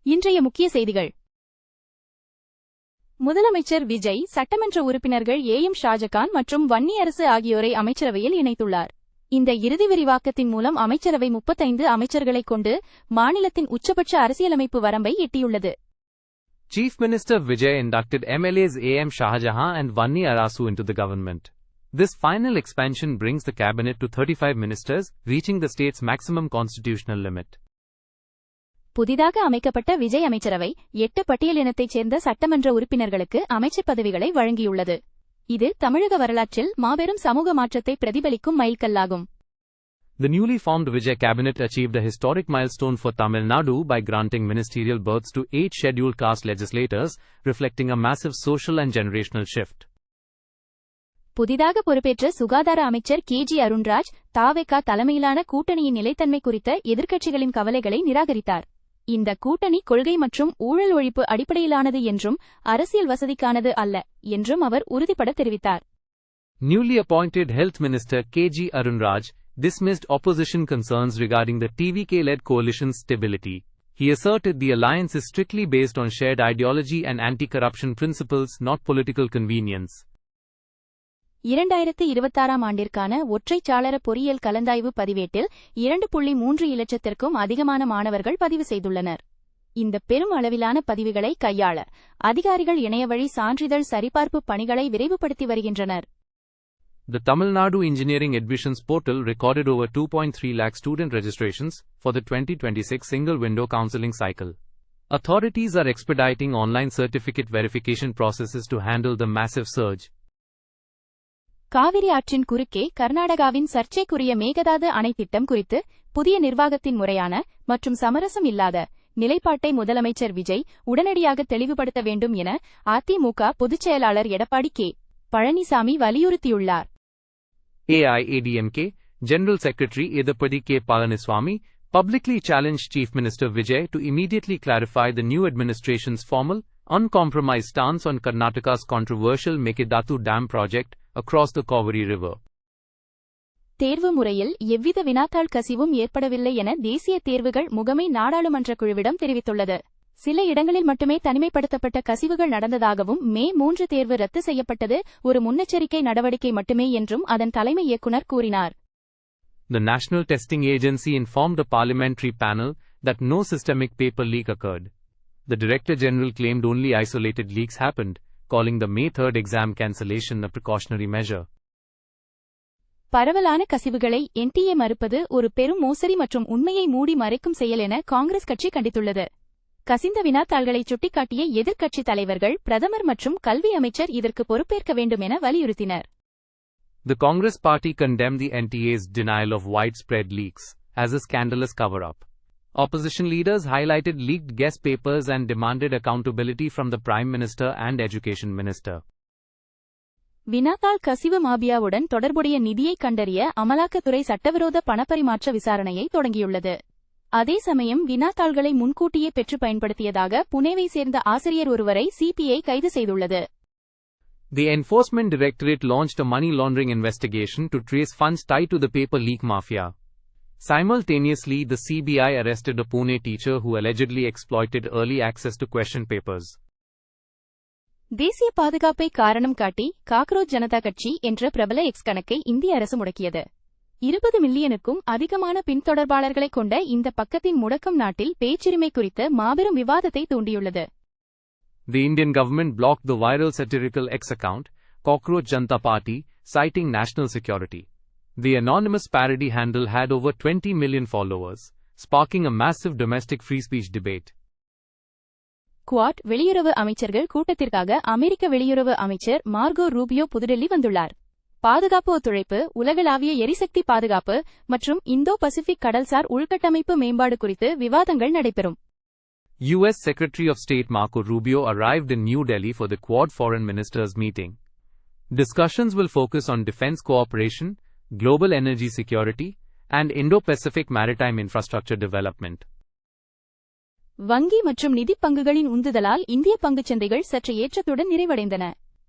இன்றைய முக்கிய செய்திகள். முதலமைச்சர் விஜய் சட்டமன்ற உறுப்பினர்கள் ஏஎம் ஷாஜகான் மற்றும் வன்னியரசு ஆகியோரை அமைச்சரவையில் இணைத்துள்ளார். இந்த இறுதி விரிவாக்கத்தின் மூலம் அமைச்சரவை 35 அமைச்சர்களைக் கொண்டு மாநிலத்தின் உச்சபட்ச அரசியலமைப்பு வரம்பை எட்டியுள்ளது. Chief Minister Vijay inducted MLAs AM Shahjahan and Vanni Arasu into the government. This final expansion brings the cabinet to 35 ministers, reaching the state's maximum constitutional limit. புதிதாக அமைக்கப்பட்ட விஜய் அமைச்சரவை 8 பட்டியலினத்தைச் சேர்ந்த சட்டமன்ற உறுப்பினர்களுக்கு அமைச்சர் பதவிகளை வழங்கியுள்ளது. இது தமிழக வரலாற்றில் மாபெரும் சமூக மாற்றத்தை பிரதிபலிக்கும் மைல்கல்லாகும். The newly formed Vijay cabinet achieved a historic milestone for Tamil Nadu by granting ministerial berths to 8 scheduled caste legislators, reflecting a massive social and generational shift. புதிதாக பொறுப்பேற்ற சுகாதார அமைச்சர் கேஜி அருண்ராஜ் தாவேகா தலைமையிலான கூட்டணியின் நிலைத்தன்மை குறித்த எதிர்க்கட்சிகளின் கவலைகளை நிராகரித்தார். இந்த கூட்டணி கொள்கை மற்றும் ஊழல் ஒழிப்பு அடிப்படையிலானது என்றும் அரசியல் வசதிக்கானது அல்ல என்றும் அவர் உறுதிபட தெரிவித்தார். Newly appointed Health Minister KG Arunraj dismissed opposition concerns regarding the TVK-led coalition's stability. He asserted the alliance is strictly based on shared ideology and anti-corruption principles, not political convenience. 2026 ஆண்டிற்கான ஒற்றைச்சாளர பொறியியல் கலந்தாய்வு பதிவேட்டில் 2.3 இலட்சத்திற்கும் அதிகமான மாணவர்கள் பதிவு செய்துள்ளனர். இந்த பெரும் அளவிலான பதிவுகளை கையாள அதிகாரிகள் இணையவழி சான்றிதழ் சரிபார்ப்பு பணிகளை விரைவுபடுத்தி வருகின்றனர். The Tamil Nadu Engineering Admissions Portal recorded over 2.3 lakh student registrations for the 2026 single-window counseling cycle. Authorities are expediting online certificate verification processes to handle the massive surge. Kaveri ஆற்றின் குறுக்கே கர்நாடகாவின் சர்ச்சைக்குரிய மேகதாது அணை திட்டம் குறித்து புதிய நிர்வாகத்தின் முறையான மற்றும் சமரசம் இல்லாத நிலைப்பாட்டை முதலமைச்சர் விஜய் உடனடியாக தெளிவுபடுத்த வேண்டும் என அதிமுக பொதுச் செயலாளர் எடப்பாடி கே. பழனிசாமி வலியுறுத்தியுள்ளார். AIADMK General Secretary Edappadi K. Palaniswamy publicly challenged Chief Minister Vijay to immediately clarify the new administration's formal, uncompromised stance on Karnataka's controversial Mekedatu Dam project across the Kaveri River. தேர்வு முறையில் எவ்வித வினாத்தாள் கசிவும் ஏற்படவில்லை என தேசிய தேர்வுகள் முகமை நாடாளுமன்ற குழுவிடம் தெரிவித்துள்ளது. சில இடங்களில் மட்டுமே தனிமைப்படுத்தப்பட்ட கசிவுகள் நடந்ததாகவும் மே 3 தேர்வு ரத்து செய்யப்பட்டது ஒரு முன்னெச்சரிக்கை நடவடிக்கை மட்டுமே என்றும் அதன் தலைமை இயக்குனர் கூறினார். The National Testing Agency informed a parliamentary panel that no systemic paper leak occurred. The Director General claimed only isolated leaks happened, calling the May 3rd exam cancellation a precautionary measure. பரவலான கசிவுகளை NTA மறுப்பது ஒரு பெரும் மோசடி மற்றும் உண்மையை மூடி மறைக்கும் செயல் என காங்கிரஸ் கட்சி கண்டித்துள்ளது. கசிந்த வினாத்தாள்களை சுட்டிக்காட்டிய எதிர்க்கட்சித் தலைவர்கள் பிரதமர் மற்றும் கல்வி அமைச்சர் இதற்கு பொறுப்பேற்க வேண்டும் என வலியுறுத்தினர். The Congress party condemned the NTA's denial of widespread leaks as a scandalous cover-up. Opposition leaders highlighted leaked guest papers and demanded accountability from the Prime Minister and Education Minister. வினாத்தாள் கசிவு மாபியாவுடன் தொடர்புடைய நிதியை கண்டறிய அமலாக்கத்துறை சட்டவிரோத பணப்பரிமாற்ற விசாரணையை தொடங்கியுள்ளது. அதே சமயம் வினாத்தாள்களை முன்கூட்டியே பெற்று பயன்படுத்தியதாக புனேவை சேர்ந்த ஆசிரியர் ஒருவரை CPI கைது செய்துள்ளது. The Enforcement Directorate launched a money laundering investigation to trace funds tied to the paper leak mafia. Simultaneously, the CBI arrested a Pune teacher who allegedly exploited early access to question papers. தேசிய பாதுகாப்பை காரணம் காட்டி cockroach Janata கட்சி என்ற பிரபல X கணக்கை இந்திய அரசு முடக்கியது. 20 மில்லியனுக்கும் அதிகமான பின்தொடர்பாளர்களைக் கொண்ட இந்த பக்கத்தின் முடக்கம் நாட்டில் பேச்சுரிமை குறித்த மாபெரும் விவாதத்தை தூண்டியுள்ளது. The Indian government blocked the viral satirical X account, Cockroach Janata Party, citing national security. The anonymous parody handle had over 20 million followers, sparking a massive domestic free speech debate. Quad வெளியுறவு அமைச்சர்கள் கூட்டத்திற்காக அமெரிக்க வெளியுறவு அமைச்சர் Marco Rubio புதுடெல்லி வந்துள்ளார். பாதுகாப்பு ஒத்துழைப்பு, உலகளாவிய எரிசக்தி பாதுகாப்பு மற்றும் இந்தோ பசிபிக் கடல்சார் உள்கட்டமைப்பு மேம்பாடு குறித்து விவாதங்கள் நடைபெறும். U.S. Secretary of State Marco Rubio arrived in New Delhi for the Quad Foreign Ministers meeting. Discussions will focus on defense cooperation, global energy security, and Indo-Pacific maritime infrastructure development. வங்கி மற்றும் நிதி பங்குகளின் உந்துதலால் இந்திய பங்குச்சந்தைகள் சற்று ஏற்றத்துடன் நிறைவடைந்தன.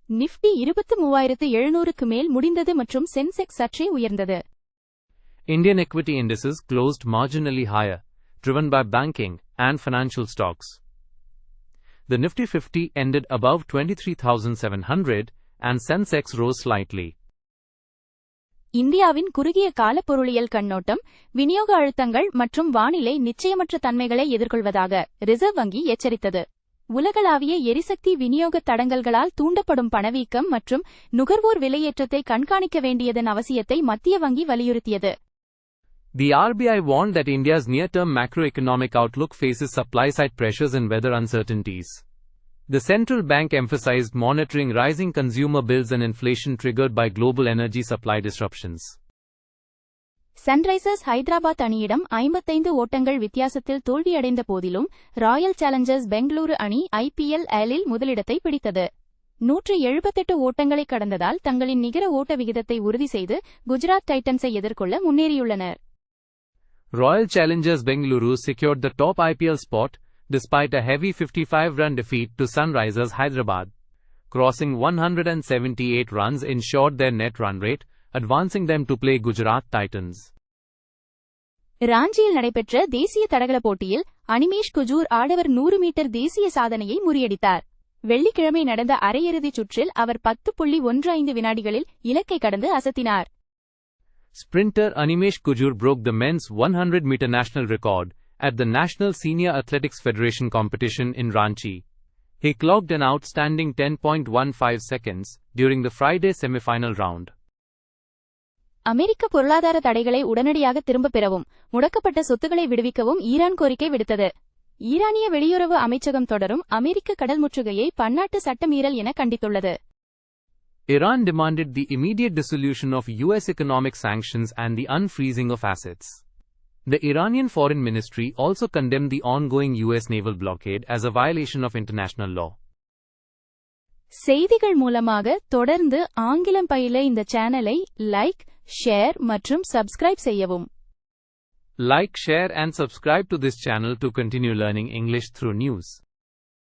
நிஃப்டி 23,700க்கு மேல் முடிந்தது மற்றும் Sensex சற்றே உயர்ந்தது. Indian equity indices closed marginally higher, driven by banking and financial stocks. the Nifty 50 ended above 23,700 and Sensex rose slightly. இந்தியாவின் குறுகிய கால பொருளியல் கண்ணோட்டம் விநியோக அழுத்தங்கள் மற்றும் வானிலை நிச்சயமற்ற தன்மைகளை எதிர்கொள்வதாக ரிசர்வ் வங்கி எச்சரித்தது. உலகளாவிய எரிசக்தி விநியோக தடங்கல்களால் தூண்டப்படும் பணவீக்கம் மற்றும் நுகர்வோர் விலையேற்றத்தை கண்காணிக்க வேண்டியதன் அவசியத்தை மத்திய வங்கி வலியுறுத்தியது. The RBI warned that India's near-term macroeconomic outlook faces supply-side pressures and weather uncertainties. The central bank emphasized monitoring rising consumer bills and inflation triggered by global energy supply disruptions. Sunrisers Hyderabad அணியிடம் 55 ஓட்டங்கள் வித்தியாசத்தில் தோல்வியடைந்த போதிலும் Royal Challengers Bengaluru அணி IPL ஏழில் முதலிடத்தை பிடித்தது. 178 ஓட்டங்களை கடந்ததால் தங்களின் நிகர ஓட்ட விகிதத்தை உறுதி செய்து குஜராத் டைட்டன்ஸை எதிர்கொள்ள முன்னேறியுள்ளனர். Royal Challengers Bengaluru secured the top IPL spot despite a heavy 55-run defeat to Sunrisers Hyderabad. Crossing 178 runs ensured their net run rate, advancing them to play Gujarat Titans. ராஞ்சியில் நடைபெற்ற தேசிய தடகள போட்டியில் அனிமேஷ் குஜூர் ஆடவர் 100 மீட்டர் தேசிய சாதனையை முறியடித்தார். வெள்ளிக்கிழமை நடந்த அரையிறுதிச் சுற்றில் அவர் 10.15 வினாடிகளில் இலக்கை கடந்து அசத்தினார். Sprinter Animesh Kujur broke the men's 100-meter national record at the National Senior Athletics Federation competition in Ranchi. He clocked an outstanding 10.15 seconds during the Friday semi-final round. அமெரிக்க பொருளாதார தடைகளை உடனடியாக திரும்பப் பெறவும் முடக்கப்பட்ட சொத்துக்களை விடுவிக்கவும் ஈரான் கோரிக்கை விடுத்தது. ஈரானிய வெளியுறவு அமைச்சகம் தொடரும் அமெரிக்க கடல் முற்றுகையை பன்னாட்டு சட்டமீறல் என கண்டித்துள்ளது. Iran demanded the immediate dissolution of U.S. economic sanctions and the unfreezing of assets. The Iranian Foreign Ministry also condemned the ongoing U.S. naval blockade as a violation of international law. செய்திகள் மூலமாக தொடர்ந்து ஆங்கிலம் பயில இந்த சேனலை like, share மற்றும் subscribe செய்யவும். Like, share and subscribe to this channel to continue learning English through news.